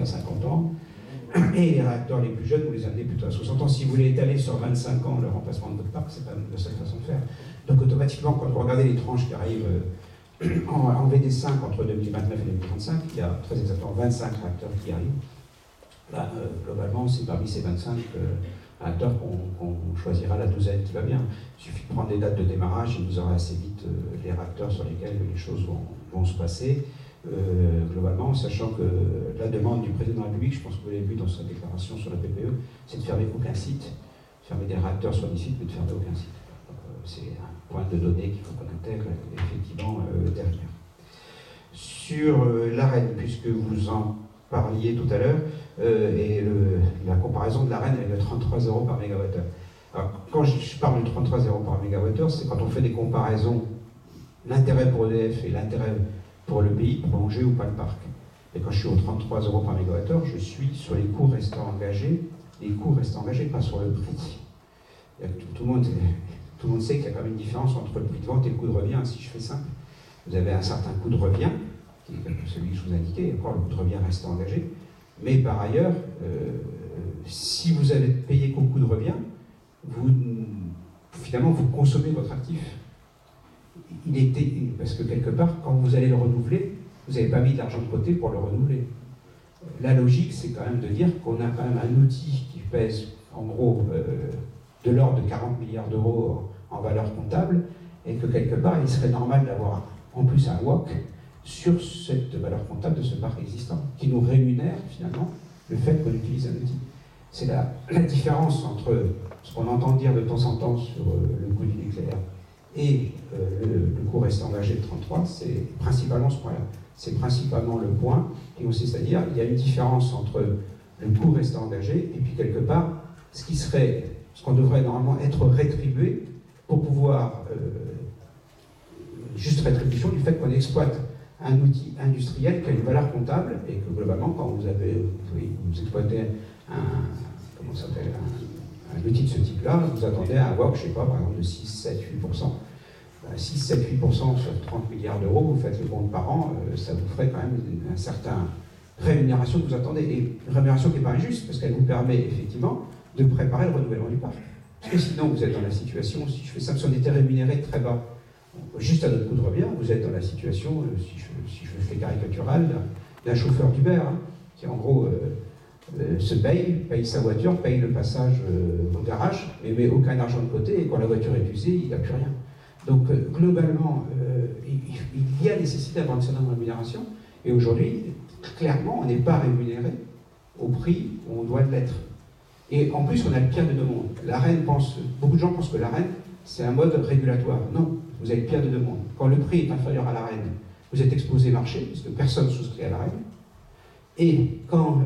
à 50 ans, et les réacteurs les plus jeunes, vous les amenez plutôt à 60 ans. Si vous voulez étaler sur 25 ans le remplacement de votre parc, c'est pas la seule façon de faire. Donc automatiquement, quand vous regardez les tranches qui arrivent en VD5 entre 2029 et 2035, il y a très exactement 25 réacteurs qui arrivent. Là, globalement, c'est parmi ces 25 réacteurs qu'on choisira la douzaine qui va bien. Il suffit de prendre des dates de démarrage et vous aurez assez vite les réacteurs sur lesquels les choses vont se passer. Globalement, sachant que la demande du président de la République, je pense que vous l'avez vu dans sa déclaration sur la PPE, c'est de fermer aucun site, fermer des réacteurs sur des sites, mais de fermer aucun site. C'est un point de données qu'il faut qu'on intègre effectivement derrière. Sur l'ARENH, puisque vous en parliez tout à l'heure, et la comparaison de l'ARENH avec le 33 € par mégawattheure. Alors, quand je parle de 33 € par mégawattheure, c'est quand on fait des comparaisons, l'intérêt pour EDF et l'intérêt pour le pays, prolonger ou pas le parc. Et quand je suis aux 33 € par mégawattheure, je suis sur les coûts restants engagés, pas sur le prix. Tout le monde sait qu'il y a quand même une différence entre le prix de vente et le coût de revient. Si je fais simple, vous avez un certain coût de revient, qui est celui que je vous indiquais, et encore le coût de revient reste engagé. Mais par ailleurs, si vous avez payé qu'au coût de revient, finalement, vous consommez votre actif. Parce que quelque part, quand vous allez le renouveler, vous n'avez pas mis de l'argent de côté pour le renouveler. La logique, c'est quand même de dire qu'on a quand même un outil qui pèse, en gros, de l'ordre de 40 milliards d'euros en valeur comptable, et que quelque part, il serait normal d'avoir en plus un WACC sur cette valeur comptable de ce parc existant, qui nous rémunère finalement le fait qu'on utilise un outil. C'est la différence entre ce qu'on entend dire de temps en temps sur le coût du nucléaire et le coût restant engagé de 33, c'est principalement ce point-là. C'est principalement le point qui consiste à dire qu'il y a une différence entre le coût restant engagé et puis quelque part ce qu'on devrait normalement être rétribué pour pouvoir juste rétribution du fait qu'on exploite un outil industriel qui a une valeur comptable et que globalement quand vous exploitez un outil de ce type-là, vous attendez à avoir, je ne sais pas, par exemple de 6, 7, 8%. 6, 7, 8% sur 30 milliards d'euros, vous faites le compte par an, ça vous ferait quand même une certaine rémunération que vous attendez. Et une rémunération qui n'est pas injuste, parce qu'elle vous permet effectivement de préparer le renouvellement du parc. Parce que sinon, vous êtes dans la situation, si je fais ça, si on était rémunéré très bas, juste à notre coût de revient, vous êtes dans la situation, si je fais caricatural, d'un chauffeur d'Uber, qui en gros paye sa voiture, paye le passage au garage, mais met aucun argent de côté, et quand la voiture est usée, il n'a plus rien. Donc globalement, il y a nécessité d'avoir une certaine rémunération, et aujourd'hui, clairement, on n'est pas rémunéré au prix où on doit l'être. Et en plus, on a le pire des deux mondes. Beaucoup de gens pensent que l'ARENH, c'est un mode régulatoire. Non, vous avez le pire des deux mondes. Quand le prix est inférieur à l'ARENH, vous êtes exposé marché, puisque personne ne souscrit à l'ARENH. Et quand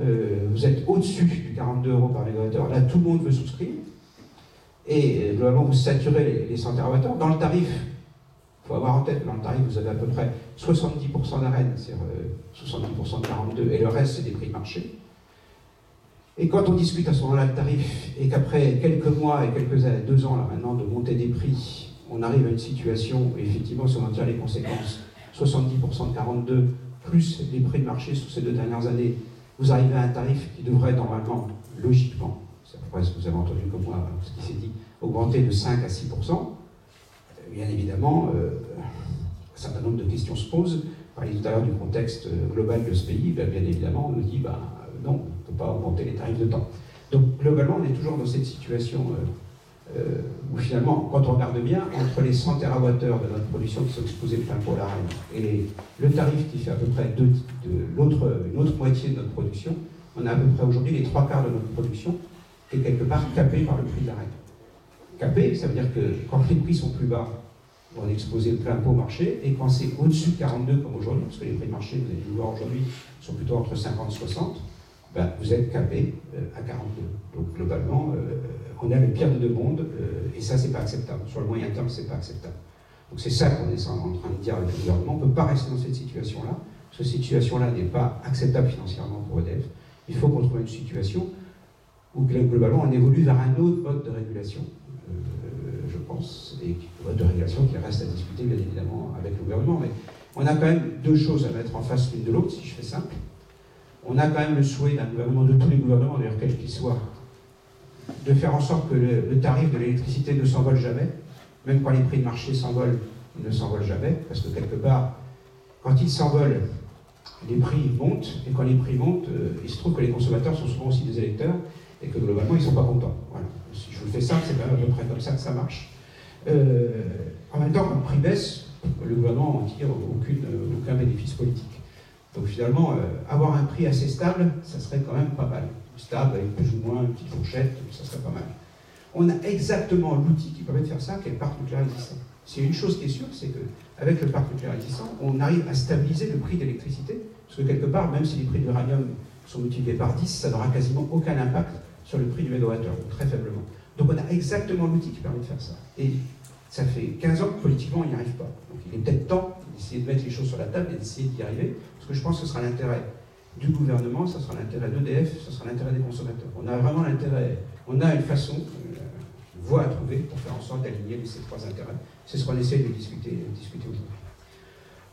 vous êtes au-dessus du 42 € par mégawattheure, là, tout le monde veut souscrire. Et globalement, vous saturez les 100 TWh. Dans le tarif, il faut avoir en tête que dans le tarif, vous avez à peu près 70% d'ARENH, c'est-à-dire 70% de 42, et le reste, c'est des prix de marché. Et quand on discute à ce moment-là le tarif, et qu'après quelques mois et quelques années, 2 ans là maintenant, de montée des prix, on arrive à une situation où effectivement, si on en tire les conséquences, 70% de 42, plus les prix de marché sur ces 2 dernières années, vous arrivez à un tarif qui devrait normalement, logiquement, c'est à peu près ce que vous avez entendu comme moi, ce qui s'est dit, augmenter de 5 à 6%. Bien évidemment, un certain nombre de questions se posent. On parlait tout à l'heure du contexte global de ce pays, bien évidemment, on nous dit, non, on ne peut pas augmenter les tarifs de temps. Donc globalement, on est toujours dans cette situation où finalement, quand on regarde bien, entre les 100 TWh de notre production qui sont exposés plein pour l'ARENH et le tarif qui fait à peu près une autre moitié de notre production, on a à peu près aujourd'hui les 3/4 de notre production qui est quelque part capée par le prix de l'ARENH. Capé, ça veut dire que quand les prix sont plus bas, on est exposé plein pot au marché, et quand c'est au-dessus de 42 comme aujourd'hui, parce que les prix de marché, vous avez dû le voir aujourd'hui, sont plutôt entre 50 et 60, vous êtes capé à 42. Donc globalement, on a le pire de deux mondes, et ça, c'est pas acceptable. Sur le moyen terme, c'est pas acceptable. Donc c'est ça qu'on est en train de dire avec le gouvernement. On ne peut pas rester dans cette situation-là. Cette situation-là n'est pas acceptable financièrement pour EDF. Il faut qu'on trouve une situation où globalement on évolue vers un autre mode de régulation, je pense, et un mode de régulation qui reste à discuter bien évidemment avec le gouvernement. Mais on a quand même 2 choses à mettre en face l'une de l'autre, si je fais simple. On a quand même le souhait d'un gouvernement, de tous les gouvernements, d'ailleurs quel qu'il soit, de faire en sorte que le tarif de l'électricité ne s'envole jamais. Même quand les prix de marché s'envolent, ils ne s'envolent jamais, parce que quelque part, quand ils s'envolent, les prix montent, et quand les prix montent, il se trouve que les consommateurs sont souvent aussi des électeurs, et que globalement, ils ne sont pas contents. Voilà. Si je vous le fais simple, c'est quand même à peu près comme ça que ça marche. En même temps, quand le prix baisse, le gouvernement n'en tire aucun bénéfice politique. Donc finalement, avoir un prix assez stable, ça serait quand même pas mal. Stable, avec plus ou moins une petite fourchette, ça serait pas mal. On a exactement l'outil qui permet de faire ça, qui est le parc nucléaire existant. C'est une chose qui est sûre, c'est qu'avec le parc nucléaire existant, on arrive à stabiliser le prix d'électricité, parce que quelque part, même si les prix de l'uranium sont multipliés par 10, ça n'aura quasiment aucun impact sur le prix du mégawattheure, ou très faiblement. Donc on a exactement l'outil qui permet de faire ça. Et ça fait 15 ans que politiquement, on n'y arrive pas. Donc il est peut-être temps d'essayer de mettre les choses sur la table et d'essayer d'y arriver, parce que je pense que ce sera l'intérêt du gouvernement, ce sera l'intérêt d'EDF, ce sera l'intérêt des consommateurs. On a vraiment l'intérêt, on a une façon, une voie à trouver pour faire en sorte d'aligner ces trois intérêts. C'est ce qu'on essaie de discuter aujourd'hui.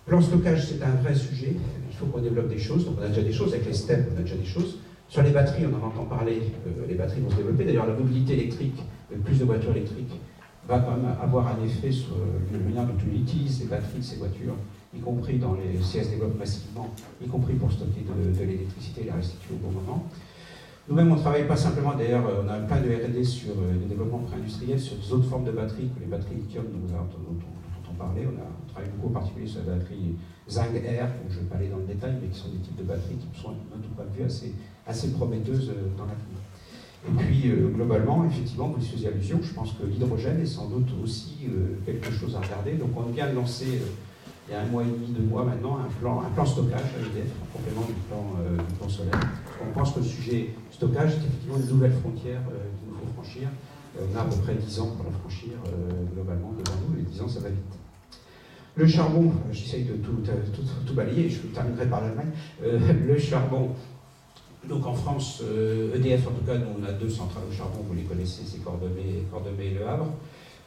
Plan stockage, c'est un vrai sujet. Il faut qu'on développe des choses. Donc on a déjà des choses, avec les STEP, on a déjà des choses. Sur les batteries, on en entend parler, les batteries vont se développer. D'ailleurs, la mobilité électrique, avec plus de voitures électriques, va quand même avoir un effet sur la manière dont on utilise les batteries de ces voitures, y compris dans les si elles se développent massivement, y compris pour stocker de l'électricité et la restituer au bon moment. Nous-mêmes, on ne travaille pas simplement, d'ailleurs, on a plein de R&D sur le développement pré-industriel, sur des autres formes de batteries que les batteries lithium dont on parlait. On travaille beaucoup en particulier sur la batterie Zinc-Air, dont je ne vais pas aller dans le détail, mais qui sont des types de batteries qui sont, de notre point de vue, assez prometteuses dans l'avenir. Et puis, globalement, effectivement, vous y faisiez allusion, je pense que l'hydrogène est sans doute aussi quelque chose à regarder. Donc, on vient de lancer, il y a 1 mois et demi, 2 mois maintenant, un plan stockage à EDF, en complément du plan solaire. On pense que le sujet stockage est effectivement une nouvelle frontière qu'il nous faut franchir. On a à peu près 10 ans pour la franchir globalement devant nous, et 10 ans, ça va vite. Le charbon, j'essaye de tout balayer, je terminerai par l'Allemagne. Le charbon, donc en France, EDF en tout cas, nous on a 2 centrales au charbon, vous les connaissez, c'est Cordemais et Le Havre.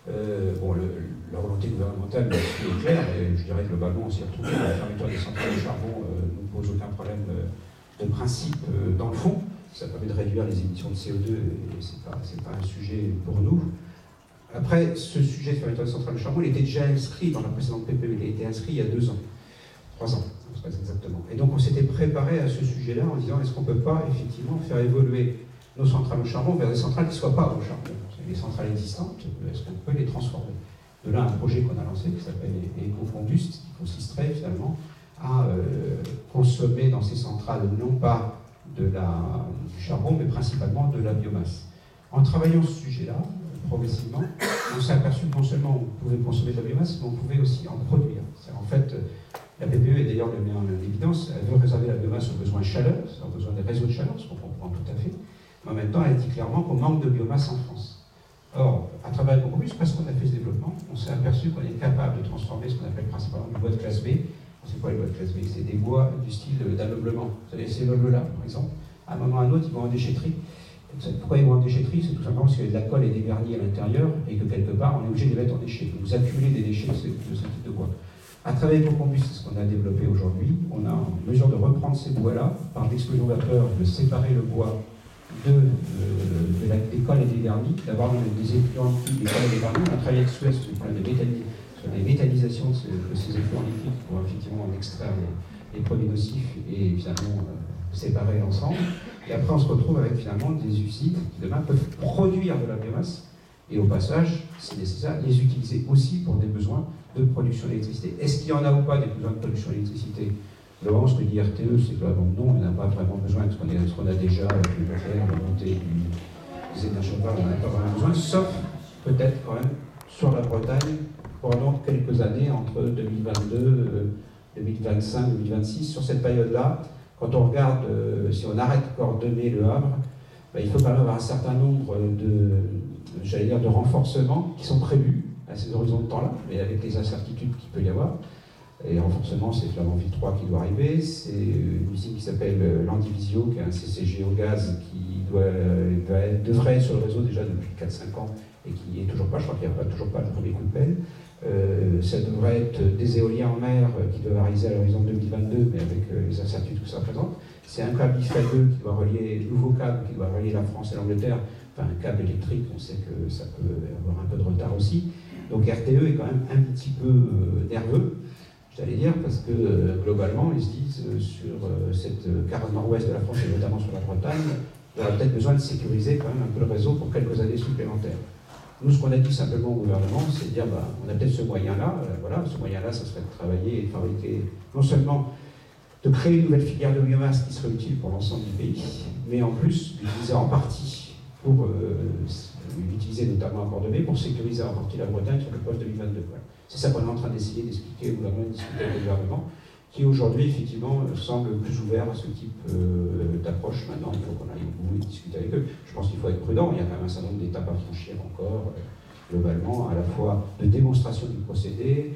La volonté gouvernementale est claire, et je dirais globalement, on s'y retrouve. La fermeture des centrales au charbon ne pose aucun problème de principe dans le fond. Ça permet de réduire les émissions de CO2, et c'est pas un sujet pour nous. Après, ce sujet de fermeture des centrales au charbon, il était déjà inscrit dans la précédente PPE, il a été inscrit il y a 2 ans, 3 ans, très exactement. Et donc on s'était préparé à ce sujet-là en disant, est-ce qu'on ne peut pas effectivement faire évoluer nos centrales au charbon vers des centrales qui ne soient pas au charbon, les centrales existantes, est-ce qu'on peut les transformer? De là, un projet qu'on a lancé qui s'appelle EcoCombust, qui consisterait finalement à consommer dans ces centrales non pas du charbon, mais principalement de la biomasse. En travaillant ce sujet-là, progressivement, on s'est aperçu que non seulement on pouvait consommer de la biomasse, mais on pouvait aussi en produire. En fait, la PPE, et d'ailleurs le met en évidence, elle veut réserver la biomasse aux besoins de chaleur, aux besoins des réseaux de chaleur, ce qu'on comprend tout à fait, mais en même temps, elle dit clairement qu'on manque de biomasse en France. Or, à travers EcoCombust, parce qu'on a fait ce développement, on s'est aperçu qu'on est capable de transformer ce qu'on appelle principalement du bois de classe B. C'est quoi les bois de classe B? C'est des bois du style d'ameublement. Vous savez, ces meubles-là, par exemple, à un moment ou à un autre, ils vont en déchetterie. Pourquoi ils vont en déchetterie? C'est tout simplement parce qu'il y a de la colle et des vernis à l'intérieur et que quelque part, on est obligé de les mettre en déchets. Donc, vous accumulez des déchets de ce type de bois. À travers EcoCombust, c'est ce qu'on a développé aujourd'hui. On a en mesure de reprendre ces bois-là, par l'explosion vapeur, de séparer le bois des colles et des vernis, d'avoir des effluents liquides, des colles et des vernis. On a travaillé avec Suez sur le problème sur les métallisations de ces effluents liquides pour effectivement en extraire les produits nocifs et finalement séparer l'ensemble. Et après, on se retrouve avec finalement des usines qui demain peuvent produire de la biomasse et au passage, c'est nécessaire, les utiliser aussi pour des besoins de production d'électricité. Est-ce qu'il y en a ou pas des besoins de production d'électricité? Globalement, ce que dit RTE, c'est que non, il n'a pas vraiment besoin de ce qu'on a déjà avec le nucléaire, la montée des énergies renouvelables, on n'a pas vraiment besoin, sauf peut-être quand même sur la Bretagne pendant quelques années, entre 2022, 2025, 2026, sur cette période-là. Quand on regarde, si on arrête Cordemais, Le Havre, il faut quand même avoir un certain nombre de renforcements qui sont prévus à ces horizons de temps-là, mais avec les incertitudes qu'il peut y avoir. Et renforcement, c'est Flamanville 3 qui doit arriver, c'est une usine qui s'appelle Landivisio, qui est un CCG au gaz qui devrait être sur le réseau déjà depuis 4-5 ans et qui n'y est toujours pas, je crois qu'il n'y a toujours pas le premier coup de pelle. Ça devrait être des éoliens en mer qui doivent arriver à l'horizon 2022, mais avec les incertitudes que ça présente. C'est un câble IFA 2 qui doit relier, nouveau câble qui doit relier la France et l'Angleterre, enfin un câble électrique, on sait que ça peut avoir un peu de retard aussi. Donc RTE est quand même un petit peu nerveux, j'allais dire, parce que globalement, ils se disent sur cette carte nord-ouest de la France et notamment sur la Bretagne, il y aura peut-être besoin de sécuriser quand même un peu le réseau pour quelques années supplémentaires. Nous, ce qu'on a dit simplement au gouvernement, c'est de dire, on a peut-être ce moyen-là, voilà, ce moyen-là, ça serait de travailler et de fabriquer, non seulement de créer une nouvelle filière de biomasse qui serait utile pour l'ensemble du pays, mais en plus d'utiliser en partie pour l'utiliser notamment à Cordemais pour sécuriser en partie la Bretagne sur le poste 2022. Voilà. C'est ça qu'on est en train d'essayer d'expliquer au gouvernement, de discuter avec le gouvernement, qui aujourd'hui effectivement semble plus ouvert à ce type d'approche. Maintenant, il faut qu'on aille au bout et discuter avec eux. Je pense qu'il faut être prudent, il y a quand même un certain nombre d'étapes à franchir encore, globalement, à la fois de démonstration du procédé,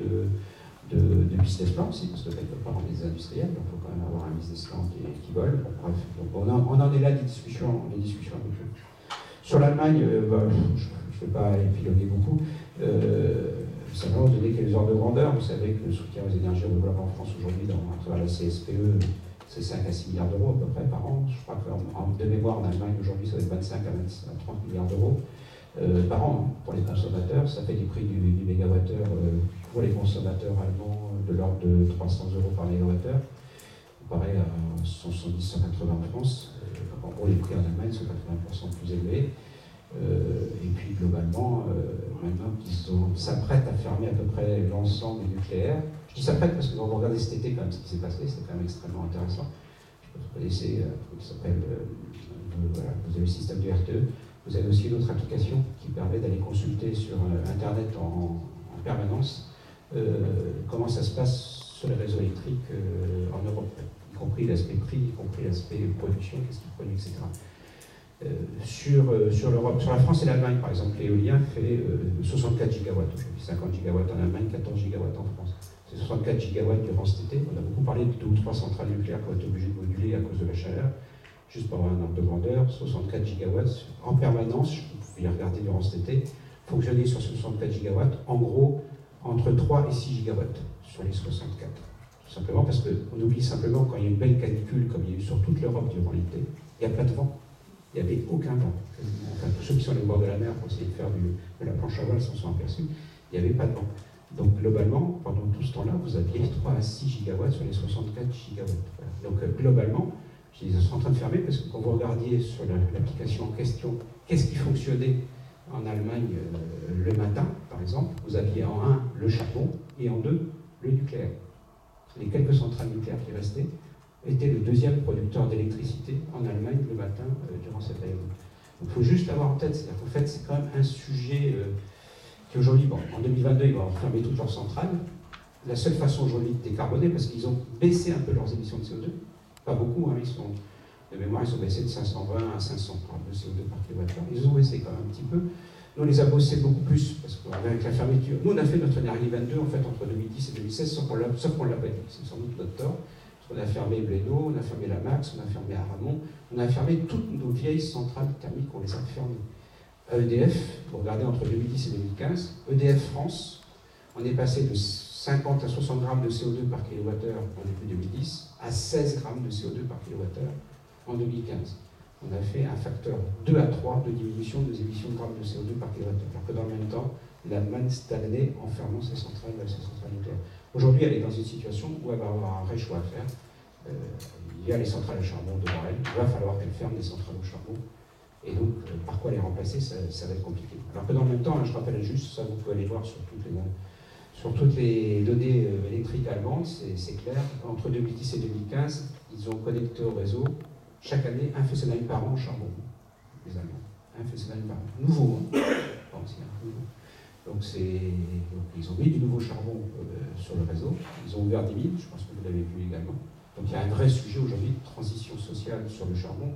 de business plan aussi, parce que quelque part on est des industriels, donc il faut quand même avoir un business plan qui vole. Bon, bref, donc on en est là des discussions avec eux. Sur l'Allemagne, je ne vais pas épiloguer beaucoup, simplement donner quelques ordres de grandeur. Vous savez que le soutien aux énergies renouvelables en France aujourd'hui, à travers la CSPE, c'est 5 à 6 milliards d'euros à peu près par an. Je crois que de mémoire en Allemagne aujourd'hui, ça va être 25 à 30 milliards d'euros par an pour les consommateurs. Ça fait des prix du mégawattheure pour les consommateurs allemands de l'ordre de 300 euros par mégawattheure, comparé à 170, 180 en France. En gros, les prix en Allemagne sont 80% plus élevés. Et puis globalement, maintenant qu'ils s'apprêtent à fermer à peu près l'ensemble du nucléaire, je dis s'apprêtent parce que quand vous regardez cet été quand même ce qui s'est passé, c'est quand même extrêmement intéressant. Vous connaissez un truc qui s'appelle, voilà, vous avez le système du RTE, vous avez aussi une autre application qui permet d'aller consulter sur Internet en permanence comment ça se passe sur les réseaux électriques en Europe, y compris l'aspect prix, y compris l'aspect production, qu'est-ce qu'ils produisent, etc. Sur l'Europe, sur la France et l'Allemagne, par exemple, l'éolien fait 64 gigawatts aujourd'hui, 50 gigawatts en Allemagne, 14 gigawatts en France. C'est 64 gigawatts durant cet été. On a beaucoup parlé de 2 ou 3 centrales nucléaires qui ont été obligées de moduler à cause de la chaleur. Juste pour avoir un ordre de grandeur, 64 gigawatts en permanence, vous pouvez regarder durant cet été, fonctionner sur 64 gigawatts, en gros, entre 3 et 6 gigawatts sur les 64. Tout simplement parce qu'on oublie simplement quand il y a une belle canicule, comme il y a eu sur toute l'Europe durant l'été, il n'y a pas de vent. Il n'y avait aucun vent. Enfin, tous ceux qui sont au bord de la mer pour essayer de faire de la planche à voile s'en sont aperçus, il n'y avait pas de vent. Donc globalement, pendant tout ce temps-là, vous aviez 3 à 6 gigawatts sur les 64 gigawatts. Voilà. Donc globalement, ils sont en train de fermer parce que quand vous regardiez sur l'application en question, qu'est-ce qui fonctionnait en Allemagne le matin, par exemple, vous aviez en 1 le charbon et en 2 le nucléaire. Les quelques centrales nucléaires qui restaient étaient le deuxième producteur d'électricité en Allemagne le matin durant cette période. Donc il faut juste l'avoir en tête, c'est-à-dire qu'en fait c'est quand même un sujet qui aujourd'hui, bon, en 2022 ils vont fermer toutes leurs centrales. La seule façon aujourd'hui de décarboner, parce qu'ils ont baissé un peu leurs émissions de CO2, pas beaucoup, hein, de mémoire ils ont baissé de 520 à 500 de CO2 par kilowattheure, ils ont baissé quand même un petit peu. Nous on les a bossés beaucoup plus, parce qu'avec la fermeture, nous on a fait notre énergie 22 en fait entre 2010 et 2016, sauf qu'on ne l'a pas dit, c'est sans doute notre tort. On a fermé Blénaud, on a fermé la Max, on a fermé Aramon, on a fermé toutes nos vieilles centrales thermiques, on les a fermées. À EDF, vous regardez entre 2010 et 2015, EDF France, on est passé de 50 à 60 grammes de CO2 par kilowattheure en début 2010 à 16 grammes de CO2 par kilowattheure en 2015. On a fait un facteur 2 à 3 de diminution des émissions de grammes de CO2 par kilowattheure, alors que dans le même temps, l'Allemagne stagnait en fermant ses centrales nucléaires. Aujourd'hui, elle est dans une situation où elle va avoir un vrai choix à faire. Il y a les centrales à charbon devant elle, il va falloir qu'elle ferme les centrales au charbon. Et donc, par quoi les remplacer, ça va être compliqué. Alors que dans le même temps, je rappelle juste, ça vous pouvez aller voir sur toutes les données électriques allemandes, c'est clair, entre 2010 et 2015, ils ont connecté au réseau chaque année un Fessenheim par an au charbon, les Allemands. Un Fessenheim par an. Nouveau, hein. Donc ils ont mis du nouveau charbon sur le réseau, ils ont ouvert des mines, je pense que vous l'avez vu également. Donc il y a un vrai sujet aujourd'hui de transition sociale sur le charbon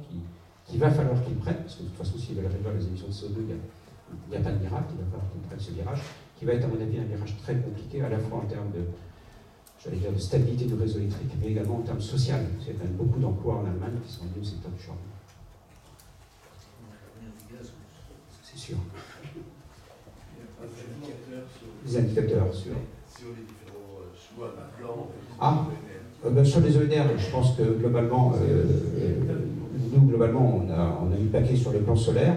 qui va falloir qu'ils prennent, parce que de toute façon s'ils veulent réduire les émissions de CO2, il n'y a pas de miracle, il va falloir qu'ils prennent ce virage, qui va être à mon avis un virage très compliqué, à la fois en termes de stabilité du réseau électrique, mais également en termes social. Il y a quand même beaucoup d'emplois en Allemagne qui sont liés au secteur du charbon. C'est sûr. Les indicateurs sur les différents choix de plan. Sur les ENR, je pense que globalement, nous, globalement, on a mis le paquet sur le plan solaire.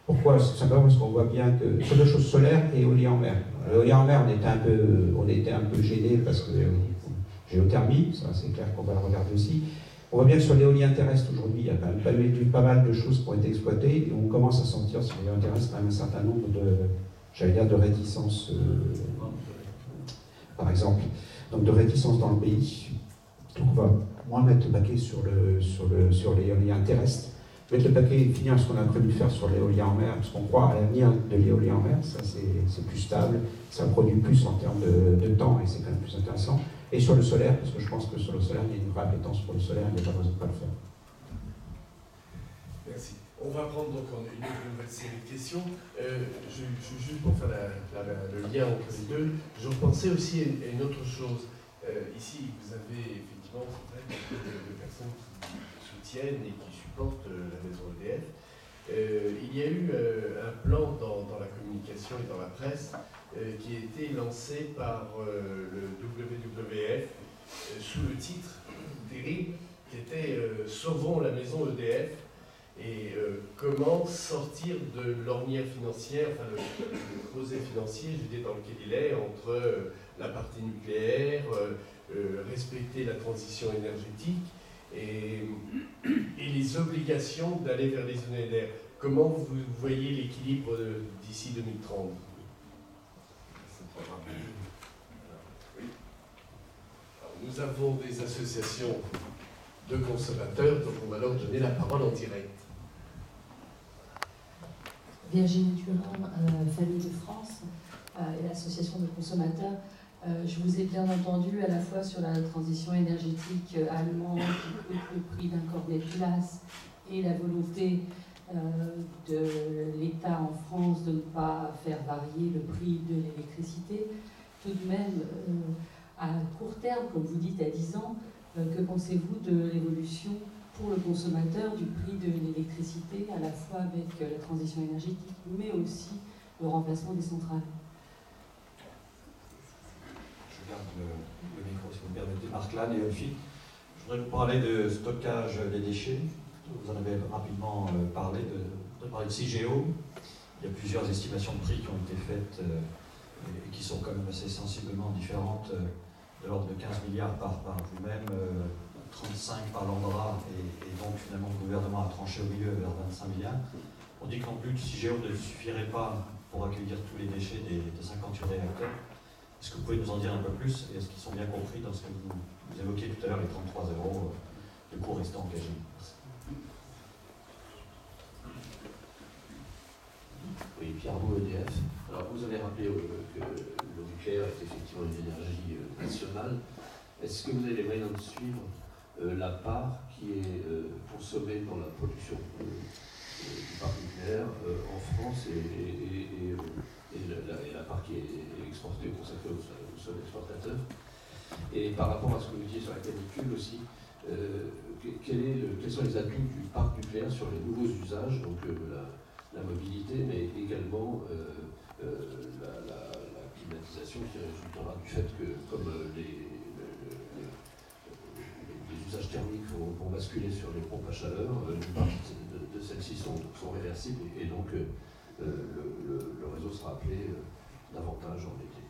Pourquoi? C'est simplement parce qu'on voit bien que sur deux choses, solaire et éolien en mer. L'éolien en mer, on était un peu gêné parce que géothermie, ça c'est clair qu'on va le regarder aussi. On voit bien que sur l'éolien terrestre aujourd'hui, il y a quand même pas mal de choses qui ont été exploitées et on commence à sentir sur l'éolien terrestre quand même un certain nombre de réticences, par exemple, donc de réticences dans le pays. Donc on va moins mettre le paquet sur l'éolien terrestre, mettre le paquet et finir ce qu'on a prévu de faire sur l'éolien en mer, parce qu'on croit à l'avenir de l'éolien en mer, ça c'est plus stable, ça produit plus en termes de temps et c'est quand même plus intéressant. Et sur le solaire, parce que je pense que sur le solaire, il y a une vraie appétence pour le solaire, il n'y a pas de raison de ne pas le faire. Merci. On va prendre donc une nouvelle série de questions. Juste pour faire le lien entre les deux, je repensais aussi à une autre chose. Ici, vous avez effectivement beaucoup de personnes qui soutiennent et qui supportent la maison EDF. Il y a eu un plan dans la communication et dans la presse qui a été lancé par le WWF sous le titre terrible qui était Sauvons la maison EDF et comment sortir de l'ornière financière, enfin le creuset financier, je dis, dans lequel il est, entre la partie nucléaire, respecter la transition énergétique et les obligations d'aller vers les ENR. Comment vous voyez l'équilibre d'ici 2030 ? Oui. Alors, nous avons des associations de consommateurs, donc on va leur donner la parole en direct. Virginie Turin, Famille de France et l'association de consommateurs. Je vous ai bien entendu à la fois sur la transition énergétique allemande qui coûte le prix d'un cornet de glace et la volonté de l'État en France de ne pas faire varier le prix de l'électricité. Tout de même, à court terme, comme vous dites, à 10 ans, que pensez-vous de l'évolution pour le consommateur du prix de l'électricité, à la fois avec la transition énergétique, mais aussi le remplacement des centrales? Je garde le micro, si vous me permettez. Marc Lannes et Olfi. Je voudrais vous parler de stockage des déchets. Vous en avez rapidement parlé, de parler de CIGEO. Il y a plusieurs estimations de prix qui ont été faites et qui sont quand même assez sensiblement différentes, de l'ordre de 15 milliards par vous-même, 35 par l'ANDRA, et donc finalement le gouvernement a tranché au milieu vers 25 milliards. On dit que non plus CIGEO ne suffirait pas pour accueillir tous les déchets des 58 réacteurs. Est-ce que vous pouvez nous en dire un peu plus et est-ce qu'ils sont bien compris dans ce que vous évoquiez tout à l'heure, les 33 € de coûts restants engagés? Oui, Pierre Beau, EDF. Alors, vous avez rappelé que le nucléaire est effectivement une énergie nationale. Est-ce que vous avez les moyens de suivre la part qui est consommée dans la production du parc nucléaire en France et la part qui est exportée, consacrée aux seuls exportateurs? Et par rapport à ce que vous disiez sur la canicule aussi, quels sont les atouts du parc nucléaire sur les nouveaux usages, donc la mobilité, mais également la climatisation qui résultera du fait que, comme les usages thermiques vont basculer sur les pompes à chaleur, une partie de celles-ci sont réversibles et donc le réseau sera appelé davantage en été.